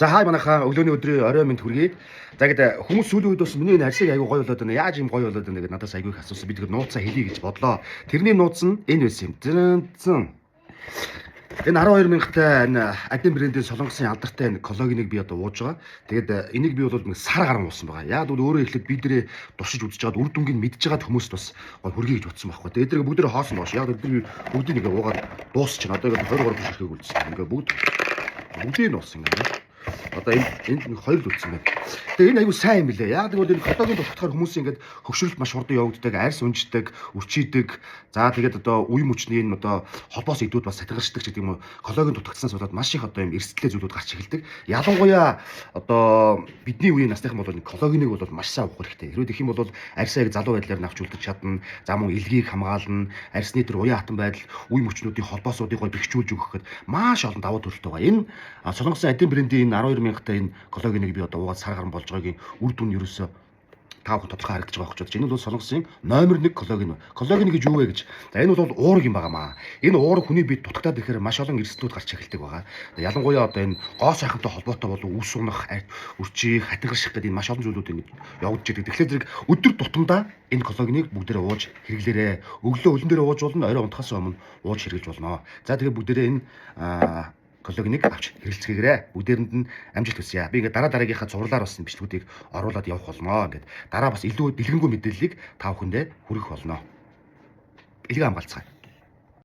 За хай манайхаа өглөөний өдрийн орой минь хүргэе. За ингээд хүмүүс сүүлийн үед бас миний энэ ажлыг аягүй гоё болоод байна. Яаж юм гоё болоод байна гэдэг надаас аягүй их асуусан. Би тэгэхээр нууцаа хэлье гэж бодлоо. Тэрний нууц нь энэ байсан юм. Энэ 12 мянгатай энэ адин брендийн солонгосын алдартай энэ коллагеныг би одоо ууж байгаа. Тэгээд энийг би бол нэг сар гарan уусан байгаа. Яг бол өөрөөр хэлэхэд бидэрээ туршиж үзэж байгаад үр дүнгийг мэдж байгаа хүмүүст бас гоё хүргэе гэж бодсон байхгүй. Тэгээд эдгээр бүгдээ хоосон боош. Яг эдгээр бүгдийг нэг уугаад дуусчихна. Одоо ингээд 23 бишрхийг үлдсэн. Ингээд бүгдийг нь уусан ингээд. Одоо энд нэг хоёр л үлдсэн байна. Тэгээ энэ аягүй сайн юм билээ. Яг тэгвэл энэ коллаген дутахаар хүмүүс ингээд хөвшрөлт маш хурдан явагддаг, арьс унждаг, үрчийдэг. За тэгээд одоо үе мөчний энэ одоо холбоос идүүд бас сатгарчдаг гэдэг юм уу. Коллаген дутагдсанаас болоод маш их одоо юм эрсдлээ зүйлүүд гарч эхэлдэг. Ялангуяа одоо бидний үеийн насныхан бол коллагеныг бол маш сайн уух хэрэгтэй. Хэрвээ тэгэх юм бол арьсаа яг залуу байдлаар навч үлдэж чадна. За мөн илгийг хамгаална. Арьсны тэр уян хатан байдал, үе мөчнүүдийн холбоосуудыг гой бэхжүүлж өгөх гэхэд маш олон давуу төлөлтэй байгаа. Энэ солонгосын адин брендийн 12 мянгатай энэ коллагеныг би одоо уугаад сар гарan болж байгаагийн үр дүн ерөөсөө тав хүн тодорхой харагдаж байгаа гэж бодож. Энэ бол солонгосын номер 1 коллаген. Коллаген гэж юу вэ гэж. За энэ бол уураг юм байгаамаа. Энэ уураг хүний биед дутагтаад ирэхээр маш олон эрсдлүүд гарч эхэлдэг байгаа. Ялангуяа одоо энэ гоо сайхантай холбоотой бол үс унах, үрчийг хатгарших гэдэг энэ маш олон зүйлүүд ингэ явагдаж идэг. Тэгэхээр зэрэг өдөр тутамдаа энэ коллагеныг бүгдээрээ ууж хэрэглээрээ. Өглөө өлөн дээр ууж болно, орой унтахаас өмнө ууж хэрэглэж болно. За тэгээ бүгдээрээ энэ коллагеныг авч хэрэглэцгээгээрэй. Бүгдээрэнд нь амжилт хүсье. Би ингээд дараагийнхаа зурлаар бас бичлэгүүдийг оруулаад явах болно. Ингээд дараа бас илүү дэлгэнгүй мэдээллийг та бүхэндээ хүргэх болно. Илгээ хамгаалцгаая.